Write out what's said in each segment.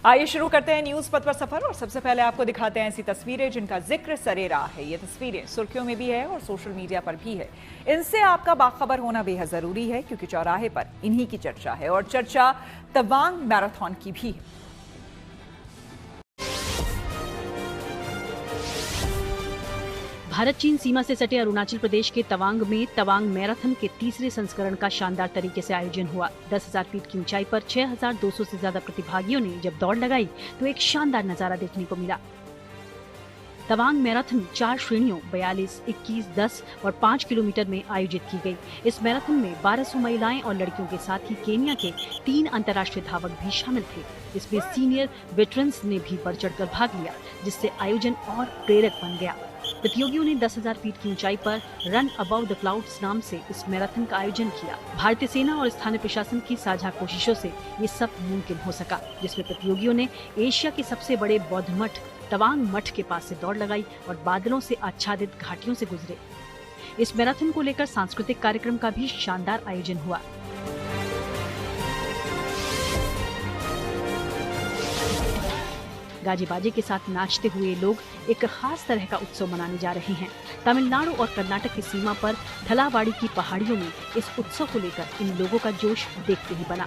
आइए शुरू करते हैं न्यूज पथ पर सफर और सबसे पहले आपको दिखाते हैं ऐसी तस्वीरें जिनका जिक्र सरेराह है। ये तस्वीरें सुर्खियों में भी है और सोशल मीडिया पर भी है। इनसे आपका बाखबर होना बेहद जरूरी है क्योंकि चौराहे पर इन्हीं की चर्चा है और चर्चा तवांग मैराथन की भी है। भारत चीन सीमा से सटे अरुणाचल प्रदेश के तवांग में तवांग मैराथन के तीसरे संस्करण का शानदार तरीके से आयोजन हुआ। 10,000 फीट की ऊंचाई पर 6,200 से ज्यादा प्रतिभागियों ने जब दौड़ लगाई तो एक शानदार नजारा देखने को मिला। तवांग मैराथन 4 श्रेणियों 42, 21, 10 और 5 किलोमीटर में आयोजित की गई। इस मैराथन में 1200 महिलाएं और लड़कियों के साथ ही केन्या के 3 अंतर्राष्ट्रीय धावक भी शामिल थे। इसमें सीनियर वेटरन्स ने भी बढ़ चढ़कर भाग लिया, जिससे आयोजन और प्रेरक बन गया। प्रतियोगियों ने 10,000 फीट की ऊंचाई पर रन अबव द क्लाउड्स नाम से इस मैराथन का आयोजन किया। भारतीय सेना और स्थानीय प्रशासन की साझा कोशिशों से ये सब मुमकिन हो सका, जिसमें प्रतियोगियों ने एशिया के सबसे बड़े बौद्ध मठ तवांग मठ के पास से दौड़ लगाई और बादलों से आच्छादित घाटियों से गुजरे। इस मैराथन को लेकर सांस्कृतिक कार्यक्रम का भी शानदार आयोजन हुआ। गाजे बाजे के साथ नाचते हुए लोग एक खास तरह का उत्सव मनाने जा रहे हैं। तमिलनाडु और कर्नाटक की सीमा पर थलावाड़ी की पहाड़ियों में इस उत्सव को लेकर इन लोगों का जोश देखते ही बना।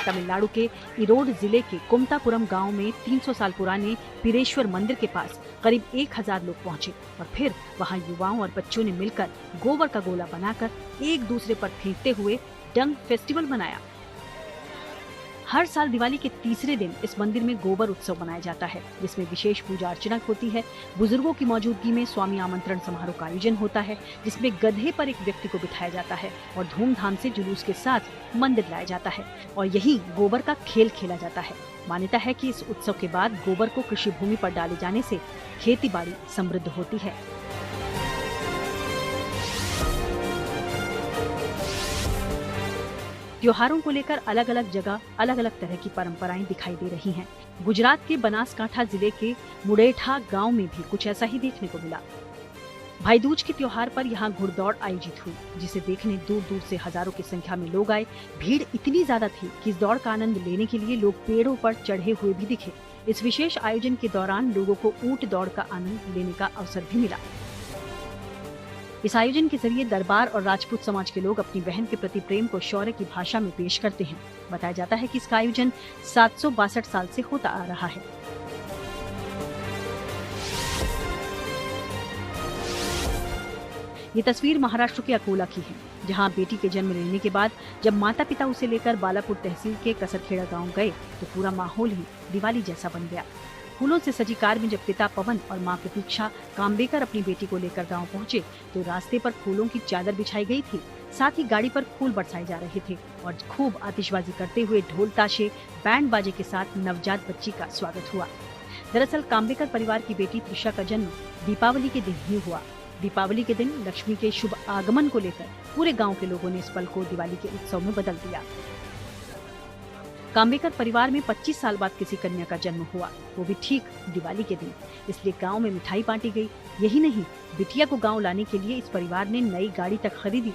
तमिलनाडु के इरोड जिले के कुमतापुरम गांव में 300 साल पुराने पीरेश्वर मंदिर के पास करीब 1000 लोग पहुंचे और फिर वहां युवाओं और बच्चों ने मिलकर गोबर का गोला बनाकर एक दूसरे पर फेंकते हुए डंग फेस्टिवल मनाया। हर साल दिवाली के तीसरे दिन इस मंदिर में गोबर उत्सव मनाया जाता है, जिसमें विशेष पूजा अर्चना होती है। बुजुर्गों की मौजूदगी में स्वामी आमंत्रण समारोह का आयोजन होता है, जिसमें गधे पर एक व्यक्ति को बिठाया जाता है और धूमधाम से जुलूस के साथ मंदिर लाया जाता है और यही गोबर का खेल खेला जाता है। मान्यता है कि इस उत्सव के बाद गोबर को कृषि भूमि पर डाले जाने से खेती बाड़ी समृद्ध होती है। त्योहारों को लेकर अलग अलग जगह अलग अलग तरह की परंपराएं दिखाई दे रही हैं। गुजरात के बनासकांठा जिले के मुडेठा गांव में भी कुछ ऐसा ही देखने को मिला। भाई दूज के त्योहार पर यहां घुड़दौड़ आयोजित हुई, जिसे देखने दूर दूर से हजारों की संख्या में लोग आए। भीड़ इतनी ज्यादा थी कि इस दौड़ का आनंद लेने के लिए लोग पेड़ों पर चढ़े हुए भी दिखे। इस विशेष आयोजन के दौरान लोगों को ऊंट दौड़ का आनंद लेने का अवसर भी मिला। इस आयोजन के जरिए दरबार और राजपूत समाज के लोग अपनी बहन के प्रति प्रेम को शौर्य की भाषा में पेश करते हैं। बताया जाता है कि इसका आयोजन 762 साल से होता आ रहा है। ये तस्वीर महाराष्ट्र के अकोला की है, जहां बेटी के जन्म लेने के बाद जब माता पिता उसे लेकर बालापुर तहसील के कसरखेड़ा गांव गए तो पूरा माहौल ही दिवाली जैसा बन गया। फूलों से सजी कार में जब पिता पवन और मां प्रतीक्षा काम्बेकर अपनी बेटी को लेकर गांव पहुंचे तो रास्ते पर फूलों की चादर बिछाई गई थी। साथ ही गाड़ी पर फूल बरसाए जा रहे थे और खूब आतिशबाजी करते हुए ढोल ताशे बैंड बाजे के साथ नवजात बच्ची का स्वागत हुआ। दरअसल काम्बेकर परिवार की बेटी त्रिशा का जन्म दीपावली के दिन ही हुआ। दीपावली के दिन लक्ष्मी के शुभ आगमन को लेकर पूरे गाँव के लोगों ने इस पल को दिवाली के उत्सव में बदल दिया। काम्बेकर परिवार में 25 साल बाद किसी कन्या का जन्म हुआ, वो भी ठीक दिवाली के दिन। इसलिए गांव में मिठाई बांटी गई। यही नहीं, बिटिया को गांव लाने के लिए इस परिवार ने नई गाड़ी तक खरीदी।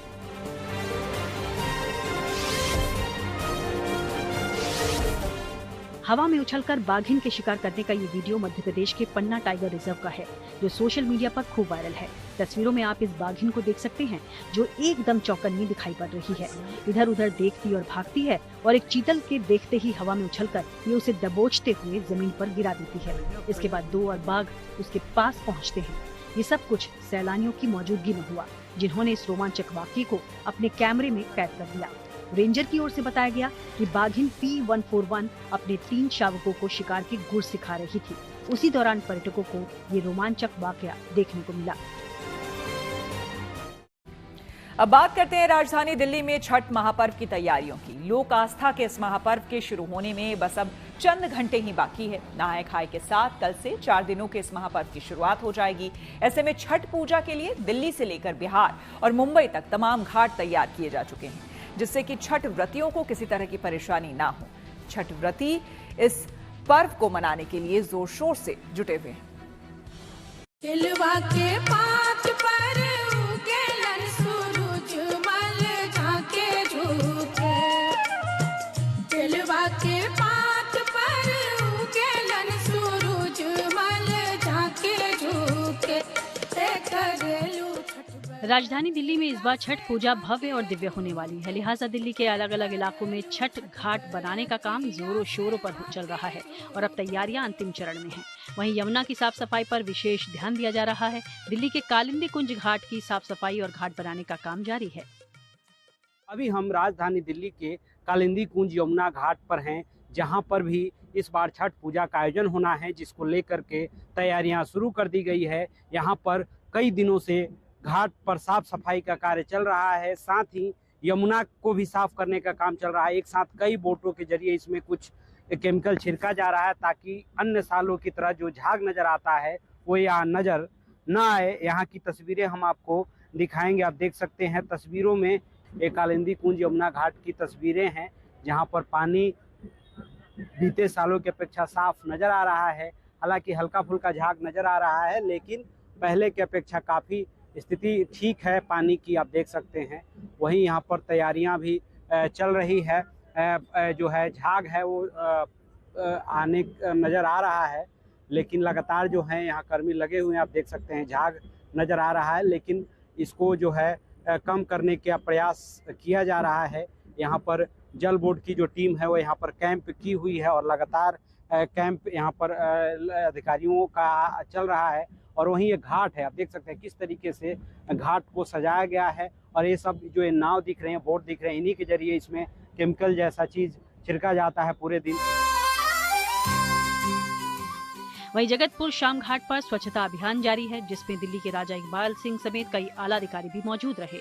हवा में उछलकर बाघिन के शिकार करने का ये वीडियो मध्य प्रदेश के पन्ना टाइगर रिजर्व का है, जो सोशल मीडिया पर खूब वायरल है। तस्वीरों में आप इस बाघिन को देख सकते हैं, जो एकदम चौकन्नी दिखाई पड़ रही है। इधर उधर देखती और भागती है और एक चीतल के देखते ही हवा में उछलकर ये उसे दबोचते हुए जमीन पर गिरा देती है। इसके बाद 2 और बाघ उसके पास पहुँचते हैं। ये सब कुछ सैलानियों की मौजूदगी में हुआ, जिन्होंने इस रोमांचक वाकये को अपने कैमरे में कैद कर लिया। रेंजर की ओर से बताया गया कि बाघिन P141 अपने 3 शावकों को शिकार के गुर सिखा रही थी। उसी दौरान पर्यटकों को ये रोमांचक वाकया देखने को मिला। अब बात करते हैं राजधानी दिल्ली में छठ महापर्व की तैयारियों की। लोक आस्था के इस महापर्व के शुरू होने में बस अब चंद घंटे ही बाकी है। नहाय खाए के साथ कल से 4 दिनों के इस महापर्व की शुरुआत हो जाएगी। ऐसे में छठ पूजा के लिए दिल्ली से लेकर बिहार और मुंबई तक तमाम घाट तैयार किए जा चुके हैं, जिससे कि छठ व्रतियों को किसी तरह की परेशानी ना हो। छठ व्रती इस पर्व को मनाने के लिए जोर शोर से जुटे हुए हैं। तिलवा के पात पर उगेलन सूरज मल झाके झूके, तिलवा के पात पर राजधानी दिल्ली में इस बार छठ पूजा भव्य और दिव्य होने वाली है, लिहाजा दिल्ली के अलग अलग इलाकों में छठ घाट बनाने का काम जोरों शोरों पर चल रहा है और अब तैयारियां अंतिम चरण में हैं। वहीं यमुना की साफ सफाई पर विशेष ध्यान दिया जा रहा है। दिल्ली के कालिंदी कुंज घाट की साफ सफाई और घाट बनाने का काम जारी है। अभी हम राजधानी दिल्ली के कालिंदी कुंज यमुना घाट पर हैं, जहां पर भी इस बार छठ पूजा का आयोजन होना है, जिसको लेकर के तैयारियां शुरू कर दी गई है। यहां पर कई दिनों से घाट पर साफ सफाई का कार्य चल रहा है, साथ ही यमुना को भी साफ करने का काम चल रहा है। एक साथ कई बोटों के जरिए इसमें कुछ केमिकल छिड़का जा रहा है, ताकि अन्य सालों की तरह जो झाग नज़र आता है वो यहाँ नज़र न आए। यहाँ की तस्वीरें हम आपको दिखाएंगे। आप देख सकते हैं तस्वीरों में एक कालिंदी कुंज यमुना घाट की तस्वीरें हैं, जहाँ पर पानी बीते सालों की अपेक्षा साफ नज़र आ रहा है। हालांकि हल्का फुल्का झाग नज़र आ रहा है, लेकिन पहले की अपेक्षा काफ़ी स्थिति ठीक है पानी की, आप देख सकते हैं। वहीं यहाँ पर तैयारियां भी चल रही है। जो है झाग है वो आने नज़र आ रहा है, लेकिन लगातार जो है यहाँ कर्मी लगे हुए हैं। आप देख सकते हैं झाग नज़र आ रहा है, लेकिन इसको जो है कम करने का प्रयास किया जा रहा है। यहाँ पर जल बोर्ड की जो टीम है वो यहाँ पर कैंप की हुई है और लगातार कैंप यहाँ पर अधिकारियों का चल रहा है। और वहीं एक घाट है, आप देख सकते हैं किस तरीके से घाट को सजाया गया है। और ये सब जो ये नाव दिख रहे हैं, बोट दिख रहे हैं, इन्हीं के जरिए इसमें केमिकल जैसा चीज़ छिड़का जाता है पूरे दिन। वहीं जगतपुर शाम घाट पर स्वच्छता अभियान जारी है, जिसमें दिल्ली के राजा इकबाल सिंह समेत कई आला अधिकारी भी मौजूद रहे।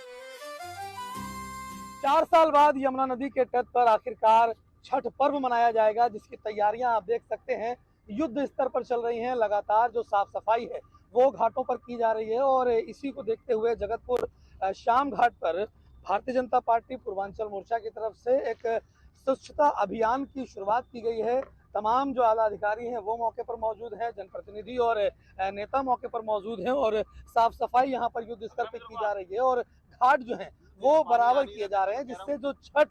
4 साल बाद यमुना नदी के तट पर आखिरकार छठ पर्व मनाया जाएगा, जिसकी तैयारियां आप देख सकते हैं युद्ध स्तर पर चल रही हैं। लगातार जो साफ सफाई है वो घाटों पर की जा रही है और इसी को देखते हुए जगतपुर शाम घाट पर भारतीय जनता पार्टी पूर्वांचल मोर्चा की तरफ से एक स्वच्छता अभियान की शुरुआत की गई है। तमाम जो आला अधिकारी हैं वो मौके पर मौजूद हैं, जनप्रतिनिधि और नेता मौके पर मौजूद हैं और साफ सफाई यहाँ पर युद्ध स्तर पर की जा रही है और घाट जो हैं वो बराबर किए जा रहे हैं, जिससे जो छठ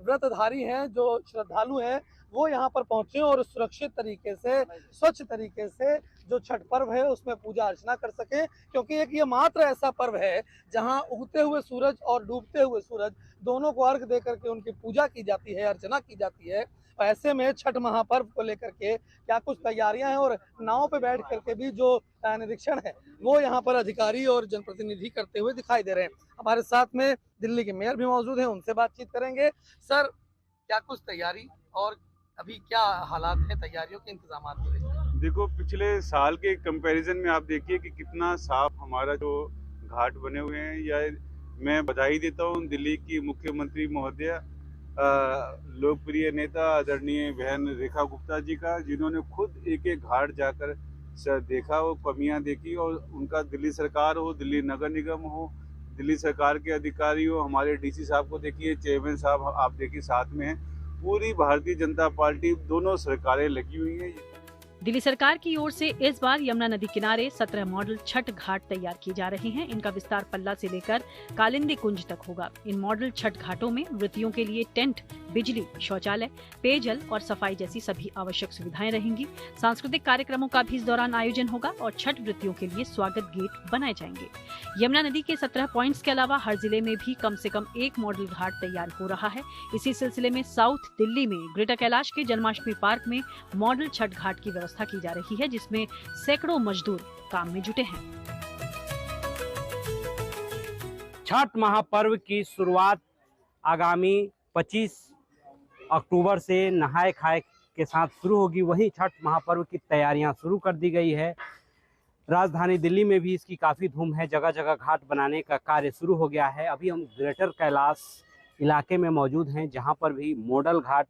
व्रतधारी हैं, जो श्रद्धालु हैं, वो यहाँ पर पहुंचे और सुरक्षित तरीके से, स्वच्छ तरीके से जो छठ पर्व है उसमें पूजा अर्चना कर सके। क्योंकि एक ये मात्र ऐसा पर्व है जहाँ उगते हुए सूरज और डूबते हुए सूरज दोनों को अर्घ दे करके उनकी पूजा की जाती है, अर्चना की जाती है। ऐसे में छठ महापर्व को लेकर के क्या कुछ तैयारियां हैं और नाव पे बैठ करके भी जो निरीक्षण है वो यहाँ पर अधिकारी और जनप्रतिनिधि करते हुए दिखाई दे रहे हैं। हमारे साथ में दिल्ली के मेयर भी मौजूद हैं, उनसे बातचीत करेंगे। सर, क्या कुछ तैयारी और अभी क्या हालात है तैयारियों के इंतजाम को लेकर? देखो, पिछले साल के कंपैरिजन में आप देखिए कि कितना साफ हमारा जो घाट बने हुए हैं। या मैं बधाई देता हूँ दिल्ली की मुख्यमंत्री महोदया, लोकप्रिय नेता आदरणीय बहन रेखा गुप्ता जी का, जिन्होंने खुद एक एक घाट जाकर देखा, वो कमियां देखी। और उनका दिल्ली सरकार हो, दिल्ली नगर निगम हो, दिल्ली सरकार के अधिकारी हो, हमारे डीसी साहब को देखिए, चेयरमैन साहब आप देखिए साथ में हैं, पूरी भारतीय जनता पार्टी दोनों सरकारें लगी हुई हैं। दिल्ली सरकार की ओर से इस बार यमुना नदी किनारे 17 मॉडल छठ घाट तैयार किए जा रहे हैं। इनका विस्तार पल्ला से लेकर कालिंदी कुंज तक होगा। इन मॉडल छठ घाटों में व्रतियों के लिए टेंट, बिजली, शौचालय, पेयजल और सफाई जैसी सभी आवश्यक सुविधाएं रहेंगी। सांस्कृतिक कार्यक्रमों का भी इस दौरान आयोजन होगा और छठ व्रतियों के लिए स्वागत गेट बनाए जाएंगे। यमुना नदी के 17 पॉइंट्स के अलावा हर जिले में भी कम से कम एक मॉडल घाट तैयार हो रहा है। इसी सिलसिले में साउथ दिल्ली में ग्रेटर कैलाश के जन्माष्टमी पार्क में मॉडल छठ घाट की व्यवस्था की जा रही है, जिसमें सैकड़ों मजदूर काम में जुटे हैं। छठ महापर्व की शुरुआत आगामी 25 अक्टूबर से नहाए खाए के साथ शुरू होगी। वहीं छठ महापर्व की तैयारियां शुरू कर दी गई है। राजधानी दिल्ली में भी इसकी काफ़ी धूम है, जगह जगह घाट बनाने का कार्य शुरू हो गया है। अभी हम ग्रेटर कैलाश इलाके में मौजूद हैं, जहां पर भी मॉडल घाट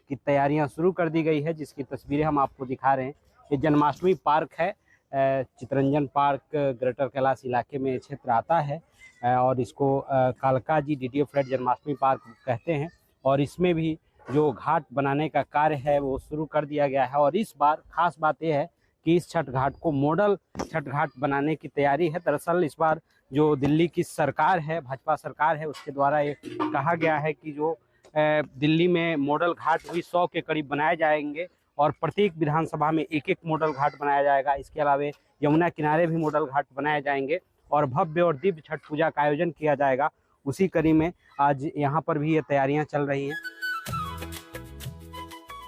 की तैयारियां शुरू कर दी गई है, जिसकी तस्वीरें हम आपको दिखा रहे हैं। ये जन्माष्टमी पार्क है, चितरंजन पार्क ग्रेटर कैलाश इलाके में क्षेत्र आता है और इसको कालका जी DTO फ्लैट जन्माष्टमी पार्क कहते हैं। और इसमें भी जो घाट बनाने का कार्य है वो शुरू कर दिया गया है। और इस बार खास बात यह है कि इस छठ घाट को मॉडल छठ घाट बनाने की तैयारी है। दरअसल इस बार जो दिल्ली की सरकार है, भाजपा सरकार है, उसके द्वारा ये कहा गया है कि जो दिल्ली में मॉडल घाट भी 100 के करीब बनाए जाएंगे और प्रत्येक विधानसभा में एक एक मॉडल घाट बनाया जाएगा। इसके अलावा यमुना किनारे भी मॉडल घाट बनाए जाएंगे और भव्य और दिव्य छठ पूजा का आयोजन किया जाएगा। उसी कड़ी में आज यहाँ पर भी ये तैयारियां चल रही हैं।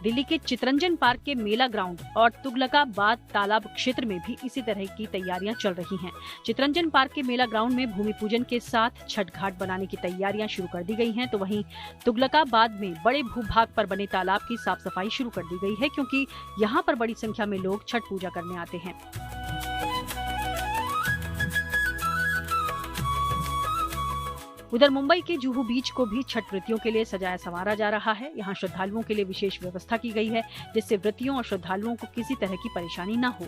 दिल्ली के चितरंजन पार्क के मेला ग्राउंड और तुगलकाबाद तालाब क्षेत्र में भी इसी तरह की तैयारियां चल रही हैं। चितरंजन पार्क के मेला ग्राउंड में भूमि पूजन के साथ छठ घाट बनाने की तैयारियां शुरू कर दी गई हैं, तो वहीं तुगलकाबाद में बड़े भूभाग पर बने तालाब की साफ सफाई शुरू कर दी गई है, क्योंकि यहां पर बड़ी संख्या में लोग छठ पूजा करने आते हैं। उधर मुंबई के जुहू बीच को भी छठ व्रतियों के लिए सजाया संवारा जा रहा है। यहाँ श्रद्धालुओं के लिए विशेष व्यवस्था की गई है, जिससे व्रतियों और श्रद्धालुओं को किसी तरह की परेशानी न हो।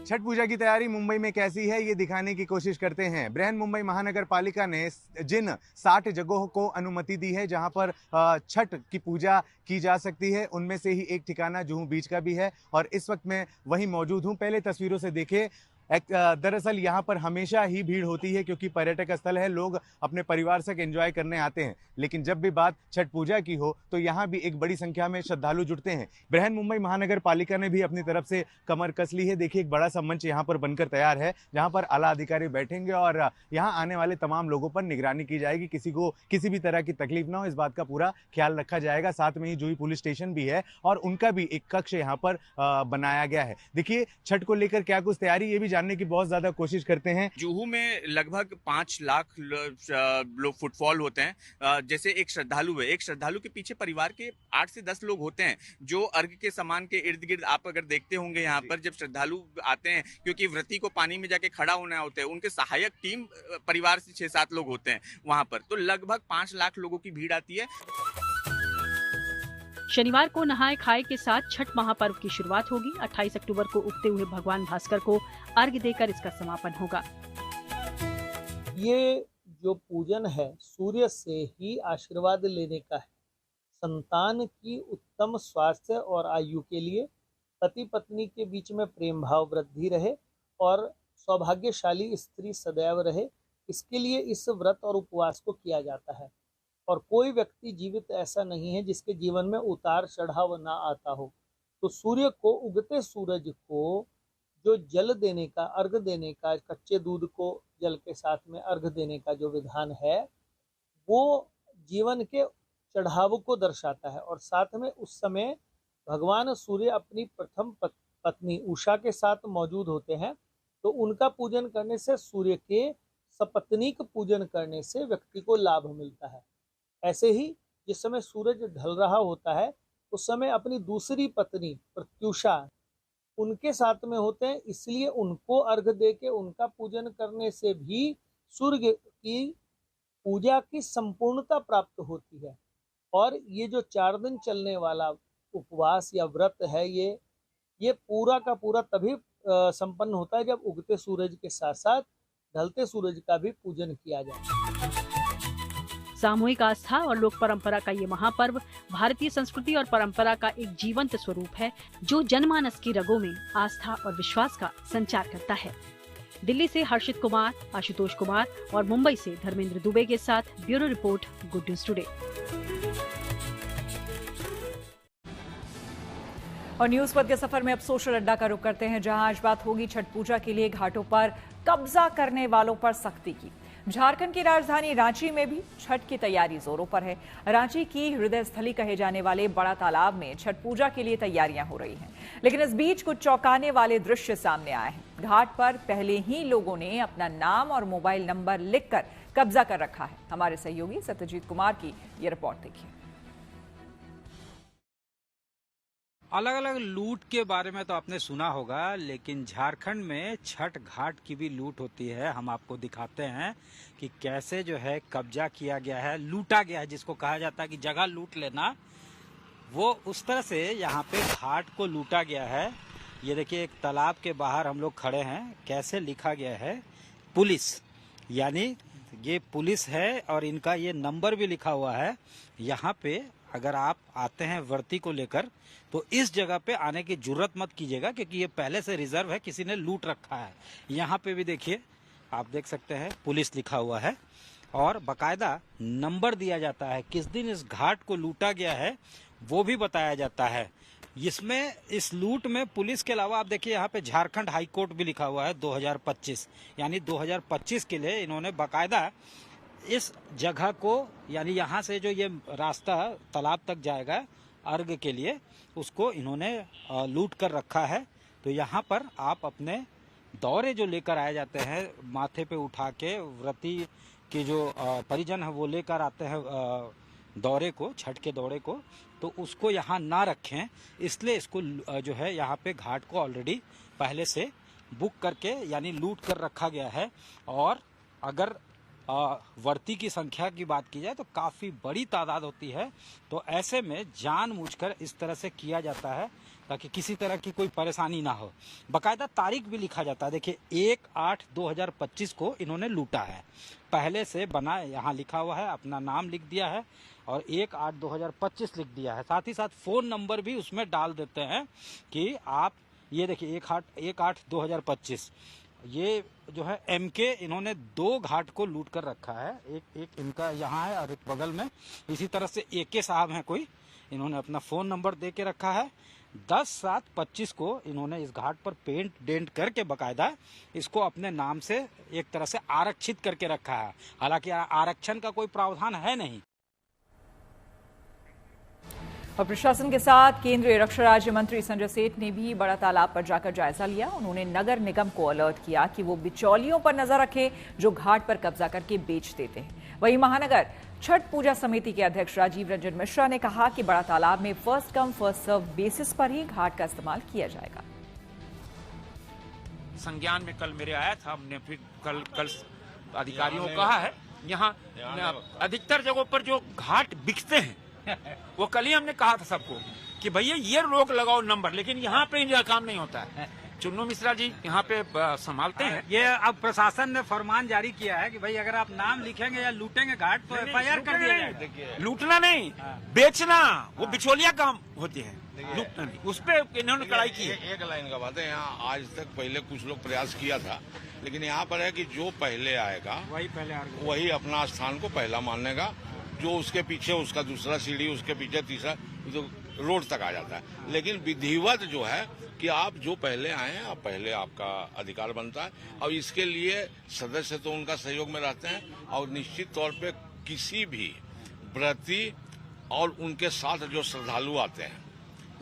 छठ पूजा की तैयारी मुंबई में कैसी है, ये दिखाने की कोशिश करते हैं। बृहन मुंबई महानगर पालिका ने जिन 60 जगहों को अनुमति दी है जहां पर छठ की पूजा की जा सकती है, उनमें से ही एक ठिकाना जुहू बीच का भी है और इस वक्त मैं वहीं मौजूद हूं। पहले तस्वीरों से देखें, दरअसल यहाँ पर हमेशा ही भीड़ होती है क्योंकि पर्यटक स्थल है, लोग अपने परिवार से एंजॉय करने आते हैं। लेकिन जब भी बात छठ पूजा की हो तो यहाँ भी एक बड़ी संख्या में श्रद्धालु जुटते हैं। बृहन मुंबई महानगर पालिका ने भी अपनी तरफ से कमर कस ली है। देखिए, एक बड़ा सा मंच यहाँ पर बनकर तैयार है जहाँ पर आला अधिकारी बैठेंगे और यहाँ आने वाले तमाम लोगों पर निगरानी की जाएगी। किसी को किसी भी तरह की तकलीफ ना हो, इस बात का पूरा ख्याल रखा जाएगा। साथ में ही जुही पुलिस स्टेशन भी है और उनका भी एक कक्ष यहाँ पर बनाया गया है। देखिए, छठ को लेकर क्या कुछ तैयारी, ये भी जानने की बहुत ज्यादा कोशिश करते हैं। जुहू में लगभग 5 लाख लोग फुटफॉल होते हैं। जैसे एक श्रद्धालु है, एक श्रद्धालु के पीछे परिवार के 8 से 10 लोग होते हैं जो अर्घ के सामान के इर्द गिर्द आप अगर देखते होंगे यहाँ पर जब श्रद्धालु आते हैं, क्योंकि व्रती को पानी में जाके खड़ा होना होता है, उनके सहायक टीम परिवार से 6-7 लोग होते हैं वहां पर, तो लगभग 5 लाख लोगों की भीड़ आती है। शनिवार को नहाए खाए के साथ छठ महापर्व की शुरुआत होगी। 28 अक्टूबर को उगते हुए भगवान भास्कर को अर्घ्य देकर इसका समापन होगा। ये जो पूजन है सूर्य से ही आशीर्वाद लेने का है। संतान की उत्तम स्वास्थ्य और आयु के लिए पति पत्नी के बीच में प्रेम भाव वृद्धि रहे और सौभाग्यशाली स्त्री सदैव रहे, इसके लिए इस व्रत और उपवास को किया जाता है। और कोई व्यक्ति जीवित ऐसा नहीं है जिसके जीवन में उतार चढ़ाव ना आता हो। तो सूर्य को, उगते सूरज को जो जल देने का, अर्घ देने का, कच्चे दूध को जल के साथ में अर्घ देने का जो विधान है, वो जीवन के चढ़ाव को दर्शाता है। और साथ में उस समय भगवान सूर्य अपनी प्रथम पत्नी उषा के साथ मौजूद होते हैं, तो उनका पूजन करने से, सूर्य के सपत्नीक पूजन करने से व्यक्ति को लाभ मिलता है। ऐसे ही जिस समय सूरज ढल रहा होता है उस समय अपनी दूसरी पत्नी प्रत्युषा उनके साथ में होते हैं, इसलिए उनको अर्घ दे के उनका पूजन करने से भी सूर्य की पूजा की संपूर्णता प्राप्त होती है। और ये जो 4 दिन चलने वाला उपवास या व्रत है, ये पूरा का पूरा तभी संपन्न होता है जब उगते सूरज के साथ साथ ढलते सूरज का भी पूजन किया जाए। सामूहिक आस्था और लोक परंपरा का ये महापर्व भारतीय संस्कृति और परंपरा का एक जीवंत स्वरूप है, जो जनमानस की रगों में आस्था और विश्वास का संचार करता है। दिल्ली से हर्षित कुमार, आशुतोष कुमार और मुंबई से धर्मेंद्र दुबे के साथ bureau report, good news today. और न्यूज पद के सफर में अब सोशल अड्डा का रुख करते हैं, जहां आज बात होगी छठ पूजा के लिए घाटों पर कब्जा करने वालों पर सख्ती की। झारखंड की राजधानी रांची में भी छठ की तैयारी जोरों पर है। रांची की हृदय स्थली कहे जाने वाले बड़ा तालाब में छठ पूजा के लिए तैयारियां हो रही हैं, लेकिन इस बीच कुछ चौंकाने वाले दृश्य सामने आए हैं। घाट पर पहले ही लोगों ने अपना नाम और मोबाइल नंबर लिखकर कब्जा कर रखा है। हमारे सहयोगी सत्यजीत कुमार की ये रिपोर्ट देखिए। अलग अलग लूट के बारे में तो आपने सुना होगा, लेकिन झारखंड में छठ घाट की भी लूट होती है। हम आपको दिखाते हैं कि कैसे जो है कब्जा किया गया है, लूटा गया है, जिसको कहा जाता है कि जगह लूट लेना, वो उस तरह से यहाँ पे घाट को लूटा गया है। ये देखिए, एक तालाब के बाहर हम लोग खड़े हैं, कैसे लिखा गया है पुलिस, यानी ये पुलिस है और इनका ये नंबर भी लिखा हुआ है। यहाँ पे अगर आप आते हैं व्रती को लेकर तो इस जगह पे आने की जुर्रत मत कीजिएगा, क्योंकि ये पहले से रिजर्व है, किसी ने लूट रखा है। यहाँ पे भी देखिए, आप देख सकते हैं पुलिस लिखा हुआ है और बकायदा नंबर दिया जाता है। किस दिन इस घाट को लूटा गया है वो भी बताया जाता है। इसमें इस लूट में पुलिस के अलावा आप देखिए यहाँ पे झारखंड हाई कोर्ट भी लिखा हुआ है 2025, यानी 2025 के लिए इन्होंने बाकायदा इस जगह को, यानी यहाँ से जो ये रास्ता तालाब तक जाएगा अर्घ के लिए, उसको इन्होंने लूट कर रखा है। तो यहाँ पर आप अपने दौरे जो लेकर आए जाते हैं माथे पे उठा के, व्रती के जो परिजन है वो लेकर आते हैं दौरे को, छठ के दौरे को, तो उसको यहाँ ना रखें, इसलिए इसको जो है यहाँ पे घाट को ऑलरेडी पहले से बुक करके यानी लूट कर रखा गया है। और अगर वर्ती की संख्या की बात की जाए तो काफ़ी बड़ी तादाद होती है, तो ऐसे में जानबूझकर इस तरह से किया जाता है ताकि किसी तरह की कोई परेशानी ना हो। बाकायदा तारीख भी लिखा जाता है, देखिए 1/8/2025 को इन्होंने लूटा है, पहले से बना यहाँ लिखा हुआ है, अपना नाम लिख दिया है और 1/8/2025 लिख दिया है। साथ ही साथ फ़ोन नंबर भी उसमें डाल देते हैं कि आप ये देखिए 1/8/2025, ये जो है MK, इन्होंने 2 घाट को लूट कर रखा है, एक इनका यहाँ है और एक बगल में। इसी तरह से AK साहब हैं कोई, इन्होंने अपना फ़ोन नंबर दे के रखा है। 10/7/25 को इन्होंने इस घाट पर पेंट डेंट करके बाकायदा इसको अपने नाम से एक तरह से आरक्षित करके रखा है। हालांकि आरक्षण का कोई प्रावधान है नहीं। और प्रशासन के साथ केंद्रीय रक्षा राज्य मंत्री संजय सेठ ने भी बड़ा तालाब पर जाकर जायजा लिया। उन्होंने नगर निगम को अलर्ट किया कि वो बिचौलियों पर नजर रखें जो घाट पर कब्जा करके बेच देते हैं। वहीं महानगर छठ पूजा समिति के अध्यक्ष राजीव रंजन मिश्रा ने कहा कि बड़ा तालाब में first come first serve basis पर ही घाट का इस्तेमाल किया जाएगा। संज्ञान में कल मेरे आया था, हमने फिर कल अधिकारियों को कहा है, यहाँ अधिकतर जगहों पर जो घाट बिकते हैं वो कल ही हमने कहा था सबको कि भैया ये रोक लगाओ नंबर, लेकिन यहाँ पे इनका काम नहीं होता है। चुन्नू मिश्रा जी यहाँ पे संभालते हैं। ये अब प्रशासन ने फरमान जारी किया है कि भाई अगर आप नाम लिखेंगे या लूटेंगे घाट तो FIR कर दिया जाएगा। लूटना नहीं, बेचना, वो बिचौलिया काम होती है, लूटना नहीं। उस पर इन्होंने कड़ाई की है। एक लाइन का बात है, यहाँ आज तक पहले कुछ लोग प्रयास किया था, लेकिन यहाँ पर है कि जो पहले आएगा वही अपना स्थान को पहला मानेगा, जो उसके पीछे उसका दूसरा सीढ़ी, उसके पीछे तीसरा, तो रोड तक आ जाता है। लेकिन विधिवत जो है कि आप जो पहले आए हैं आप पहले, आपका अधिकार बनता है। और इसके लिए सदस्य तो उनका सहयोग में रहते हैं, और निश्चित तौर पे किसी भी व्रती और उनके साथ जो श्रद्धालु आते हैं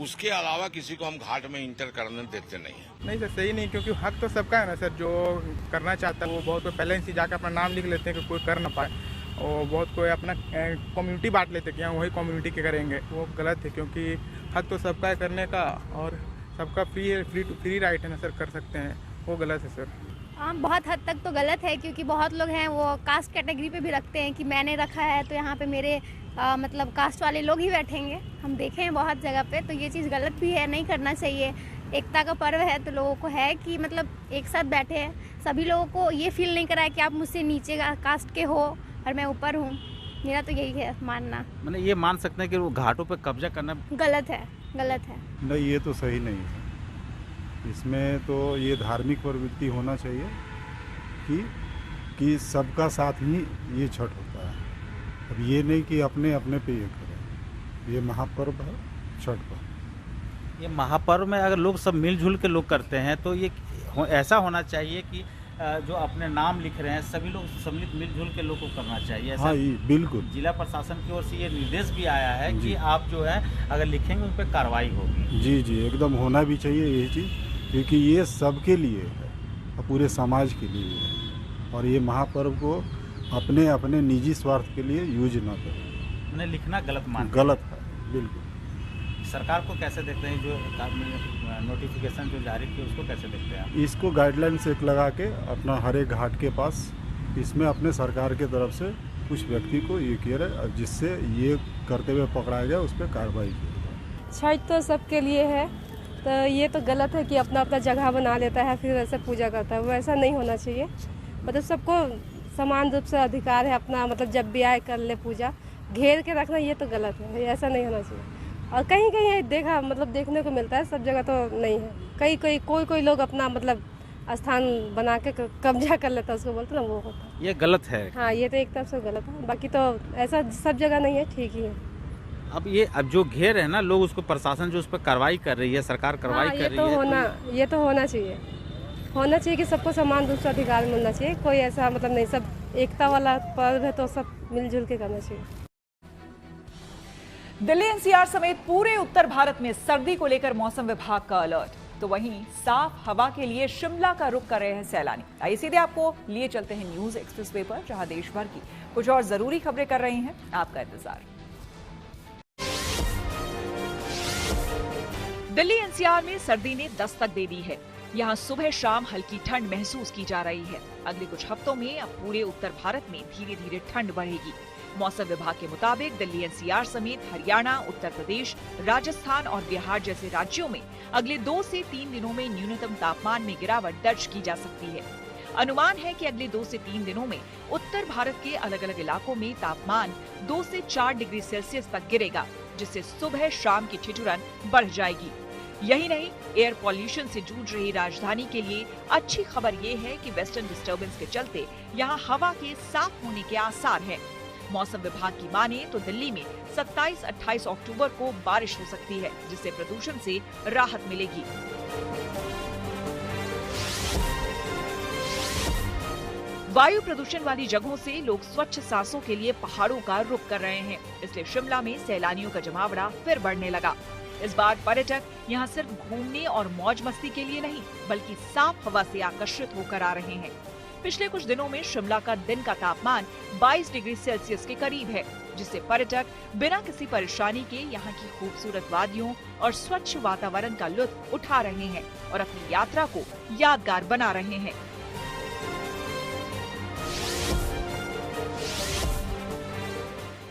उसके अलावा किसी को हम घाट में इंटर करने देते नहीं है। नहीं सर, सही नहीं, क्योंकि हक तो सबका है ना सर। जो करना चाहता है वो बहुत पहले से जाकर अपना नाम लिख लेते हैं कि कोई कर ना पाए, और बहुत कोई अपना कम्युनिटी बांट लेते हैं कि हाँ वही कम्युनिटी के करेंगे, वो गलत है। क्योंकि हक तो सबका है करने का, और सबका फ्री राइट है ना सर, कर सकते हैं, वो गलत है सर। हाँ, बहुत हद तक तो गलत है, क्योंकि बहुत लोग हैं वो कास्ट कैटेगरी पे भी रखते हैं कि मैंने रखा है तो यहाँ पे मेरे मतलब कास्ट वाले लोग ही बैठेंगे। हम देखे हैं बहुत जगह पे, तो ये चीज़ गलत भी है, नहीं करना चाहिए। एकता का पर्व है तो लोगों को है कि मतलब एक साथ बैठे हैं, सभी लोगों को ये फील नहीं कराया कि आप मुझसे नीचे कास्ट के हो और मैं ऊपर हूँ। मेरा तो यही है मानना। मतलब ये मान सकते हैं कि वो घाटों पर कब्जा करना गलत है, गलत है। नहीं, ये तो सही नहीं है। इसमें तो ये धार्मिक प्रवृत्ति होना चाहिए कि सबका साथ ही ये छठ होता है। अब ये नहीं कि अपने अपने पे ये करें। ये महापर्व है छठ पर्व। ये महापर्व में अगर लोग सब मिलजुल के लोग करते हैं तो ये ऐसा होना चाहिए कि जो अपने नाम लिख रहे हैं सभी लोग सम्मिलित मिलजुल के लोग को करना चाहिए। हाँ, बिल्कुल। जिला प्रशासन की ओर से ये निर्देश भी आया है कि आप जो है अगर लिखेंगे उन पर कार्रवाई होगी। जी जी, एकदम होना भी चाहिए यही चीज़, क्योंकि ये सबके लिए है और पूरे समाज के लिए है। और ये महापर्व को अपने अपने निजी स्वार्थ के लिए यूज ना करें। उन्हें लिखना गलत गलत है, बिल्कुल। सरकार को कैसे देखते हैं, जो नोटिफिकेशन जो जारी किया उसको कैसे देखते हैं? इसको गाइडलाइंस एक लगा के अपना हर एक घाट के पास इसमें अपने सरकार के तरफ से कुछ व्यक्ति को ये किया है, जिससे ये करते हुए पकड़ाया जाए, उस पर कार्रवाई की जाए। छठ तो सबके लिए है, तो ये तो गलत है कि अपना अपना जगह बना लेता है फिर वैसे पूजा करता है। वैसा नहीं होना चाहिए। मतलब सबको समान रूप से अधिकार है अपना, मतलब जब भी आए कर ले पूजा। घेर के रखना ये तो गलत है, ऐसा नहीं होना चाहिए। और कहीं कहीं देखने को मिलता है, सब जगह तो नहीं है। कोई लोग अपना मतलब स्थान बना के कब्जा कर लेता है, उसको बोलते ना, वो होता है। ये गलत है। हाँ, ये तो एक तरफ से गलत है, बाकी तो ऐसा सब जगह नहीं है, ठीक ही है। अब जो घेर है ना लोग, उसको प्रशासन जो उस पर कार्रवाई कर रही है, सरकार कार्रवाई कर रही है, ये तो होना चाहिए कि सबको समान रूप से अधिकार मिलना चाहिए। कोई ऐसा मतलब नहीं, सब एकता वाला पर्व है तो सब मिलजुल के करना चाहिए। दिल्ली एनसीआर समेत पूरे उत्तर भारत में सर्दी को लेकर मौसम विभाग का अलर्ट। तो वहीं साफ हवा के लिए शिमला का रुख कर रहे हैं सैलानी। आइए सीधे आपको लिए चलते हैं न्यूज एक्सप्रेस वे पर, जहां देश भर की कुछ और जरूरी खबरें कर रही हैं आपका इंतजार। दिल्ली एनसीआर में सर्दी ने दस्तक दे दी है। यहाँ सुबह शाम हल्की ठंड महसूस की जा रही है। अगले कुछ हफ्तों में अब पूरे उत्तर भारत में धीरे धीरे ठंड बढ़ेगी। मौसम विभाग के मुताबिक दिल्ली एनसीआर समेत हरियाणा, उत्तर प्रदेश, राजस्थान और बिहार जैसे राज्यों में अगले 2 से 3 दिनों में न्यूनतम तापमान में गिरावट दर्ज की जा सकती है। अनुमान है कि अगले 2 से 3 दिनों में उत्तर भारत के अलग अलग इलाकों में तापमान 2 से 4 डिग्री सेल्सियस तक गिरेगा, जिससे सुबह शाम की ठिठुरन बढ़ जाएगी। यही नहीं, एयर पॉल्यूशन से जूझ रही राजधानी के लिए अच्छी खबर ये है कि वेस्टर्न डिस्टर्बेंस के चलते यहाँ हवा के साफ होने के आसार हैं। मौसम विभाग की माने तो दिल्ली में 27-28 अक्टूबर को बारिश हो सकती है, जिससे प्रदूषण से राहत मिलेगी। वायु प्रदूषण वाली जगहों से लोग स्वच्छ सांसों के लिए पहाड़ों का रुख कर रहे हैं, इसलिए शिमला में सैलानियों का जमावड़ा फिर बढ़ने लगा। इस बार पर्यटक यहाँ सिर्फ घूमने और मौज मस्ती के लिए नहीं, बल्कि साफ हवा से आकर्षित होकर आ रहे हैं। पिछले कुछ दिनों में शिमला का दिन का तापमान 22 डिग्री सेल्सियस के करीब है, जिससे पर्यटक बिना किसी परेशानी के यहाँ की खूबसूरत वादियों और स्वच्छ वातावरण का लुत्फ उठा रहे हैं और अपनी यात्रा को यादगार बना रहे हैं।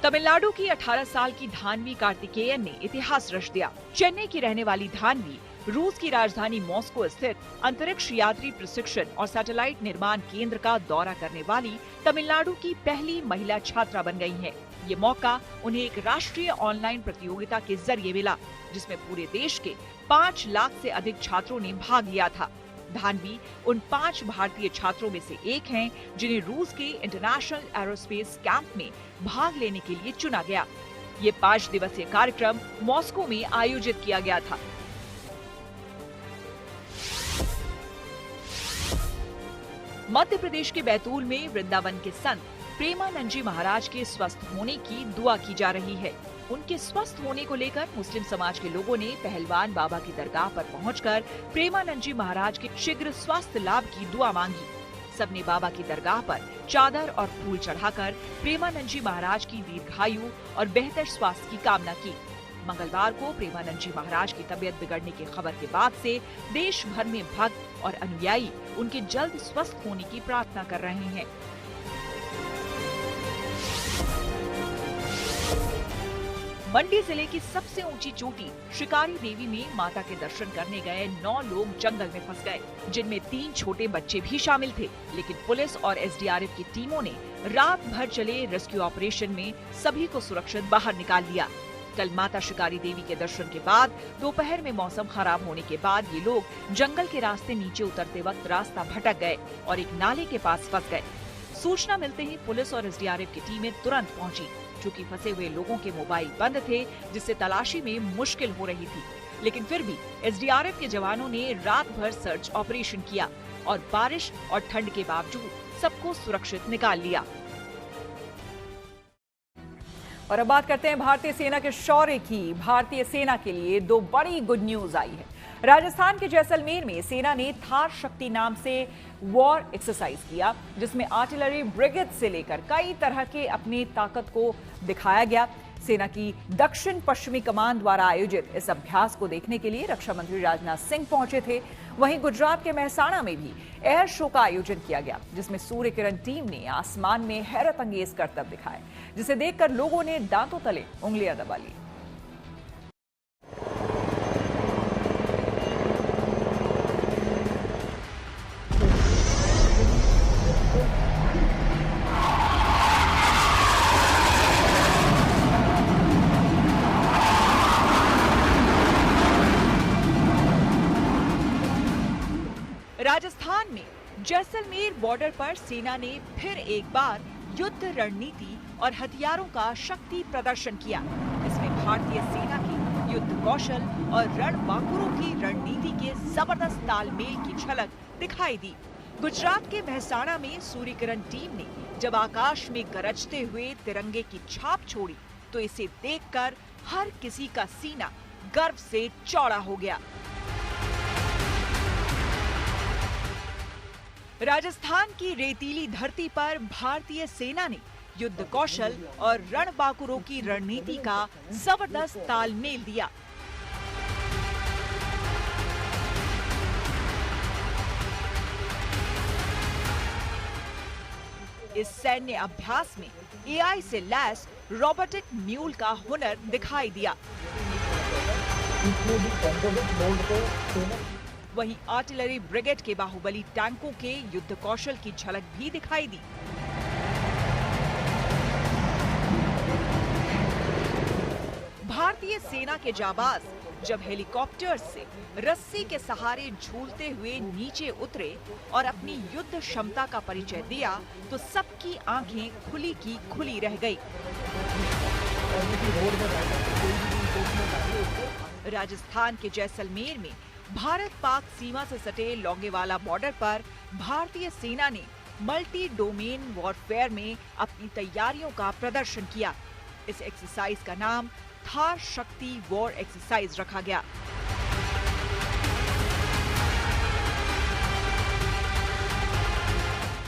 तमिलनाडु की 18 साल की धान्वी कार्तिकेयन ने इतिहास रच दिया। चेन्नई की रहने वाली धान्वी रूस की राजधानी मॉस्को स्थित अंतरिक्ष यात्री प्रशिक्षण और सैटेलाइट निर्माण केंद्र का दौरा करने वाली तमिलनाडु की पहली महिला छात्रा बन गई हैं। ये मौका उन्हें एक राष्ट्रीय ऑनलाइन प्रतियोगिता के जरिए मिला, जिसमें पूरे देश के 5 लाख से अधिक छात्रों ने भाग लिया था। धान्वी उन 5 भारतीय छात्रों में से एक हैं, जिन्हें रूस के इंटरनेशनल एरोस्पेस कैंप में भाग लेने के लिए चुना गया। ये 5 दिवसीय कार्यक्रम मॉस्को में आयोजित किया गया था। मध्य प्रदेश के बैतूल में वृंदावन के संत प्रेमानंद जी महाराज के स्वस्थ होने की दुआ की जा रही है। उनके स्वस्थ होने को लेकर मुस्लिम समाज के लोगों ने पहलवान बाबा की दरगाह पर पहुंचकर प्रेमानंद जी महाराज के शीघ्र स्वास्थ्य लाभ की दुआ मांगी। सबने बाबा की दरगाह पर चादर और फूल चढ़ाकर प्रेमानंद जी महाराज की दीर्घायु और बेहतर स्वास्थ्य की कामना की। मंगलवार को प्रेमानंद जी महाराज की तबीयत बिगड़ने की खबर के बाद से देश भर में भक्त और अनुयायी उनके जल्द स्वस्थ होने की प्रार्थना कर रहे हैं। मंडी जिले की सबसे ऊंची चोटी शिकारी देवी में माता के दर्शन करने गए 9 लोग जंगल में फंस गए, जिनमें 3 छोटे बच्चे भी शामिल थे। लेकिन पुलिस और एसडीआरएफ की टीमों ने रात भर चले रेस्क्यू ऑपरेशन में सभी को सुरक्षित बाहर निकाल लिया। कल माता शिकारी देवी के दर्शन के बाद दोपहर में मौसम खराब होने के बाद ये लोग जंगल के रास्ते नीचे उतरते वक्त रास्ता भटक गए और एक नाले के पास फंस गए। सूचना मिलते ही पुलिस और एसडीआरएफ की टीमें तुरंत पहुंची। चूंकि फंसे हुए लोगों के मोबाइल बंद थे, जिससे तलाशी में मुश्किल हो रही थी, लेकिन फिर भी एसडीआरएफ के जवानों ने रात भर सर्च ऑपरेशन किया और बारिश और ठंड के बावजूद सबको सुरक्षित निकाल लिया। और अब बात करते हैं भारतीय सेना के शौर्य की। भारतीय सेना के लिए 2 बड़ी गुड न्यूज आई है। राजस्थान के जैसलमेर में सेना ने थार शक्ति नाम से वॉर एक्सरसाइज किया, जिसमें आर्टिलरी ब्रिगेड से लेकर कई तरह के अपनी ताकत को दिखाया गया। सेना की दक्षिण पश्चिमी कमान द्वारा आयोजित इस अभ्यास को देखने के लिए रक्षा मंत्री राजनाथ सिंह पहुंचे थे। वहीं गुजरात के मेहसाणा में भी एयर शो का आयोजन किया गया, जिसमें सूर्य किरण टीम ने आसमान में हैरत अंगेज करतब दिखाए, जिसे देखकर लोगों ने दांतों तले उंगलियां दबा ली। राजस्थान में जैसलमेर बॉर्डर पर सेना ने फिर एक बार युद्ध रणनीति और हथियारों का शक्ति प्रदर्शन किया। इसमें भारतीय सेना की युद्ध कौशल और रणबांकुरों की रणनीति के जबरदस्त तालमेल की झलक दिखाई दी। गुजरात के मेहसाणा में सूर्यकिरण टीम ने जब आकाश में गरजते हुए तिरंगे की छाप छोड़ी तो इसे देखकर हर किसी का सीना गर्व से चौड़ा हो गया। राजस्थान की रेतीली धरती पर भारतीय सेना ने युद्ध कौशल और रणबांकुरों की रणनीति का जबरदस्त तालमेल दिया। इस सैन्य अभ्यास में एआई से लैस रोबोटिक म्यूल का हुनर दिखाई दिया। वहीं आर्टिलरी ब्रिगेड के बाहुबली टैंकों के युद्ध कौशल की झलक भी दिखाई दी। भारतीय सेना के जाबाज जब हेलीकॉप्टर से रस्सी के सहारे झूलते हुए नीचे उतरे और अपनी युद्ध क्षमता का परिचय दिया तो सबकी आंखें खुली की खुली रह गई। राजस्थान के जैसलमेर में भारत पाक सीमा से सटे लौंगेवाला बॉर्डर पर भारतीय सेना ने मल्टी डोमेन वॉरफेयर में अपनी तैयारियों का प्रदर्शन किया। इस एक्सरसाइज का नाम थार शक्ति वॉर एक्सरसाइज रखा गया।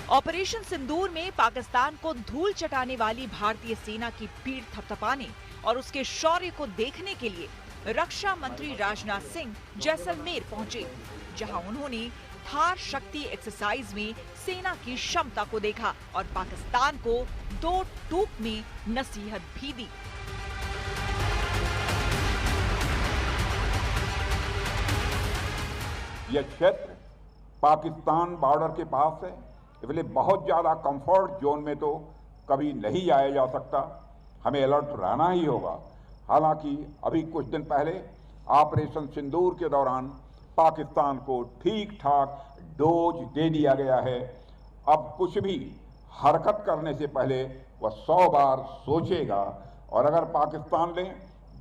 ऑपरेशन सिंदूर में पाकिस्तान को धूल चटाने वाली भारतीय सेना की पीठ थपथपाने और उसके शौर्य को देखने के लिए रक्षा मंत्री राजनाथ सिंह जैसलमेर पहुंचे, जहां उन्होंने थार शक्ति एक्सरसाइज में सेना की क्षमता को देखा और पाकिस्तान को दो टूक में नसीहत भी दी। यह क्षेत्र पाकिस्तान बॉर्डर के पास है, इसलिए बहुत ज्यादा कंफर्ट जोन में तो कभी नहीं आया जा सकता, हमें अलर्ट रहना ही होगा। हालांकि अभी कुछ दिन पहले ऑपरेशन सिंदूर के दौरान पाकिस्तान को ठीक ठाक डोज दे दिया गया है। अब कुछ भी हरकत करने से पहले वह 100 बार सोचेगा और अगर पाकिस्तान ने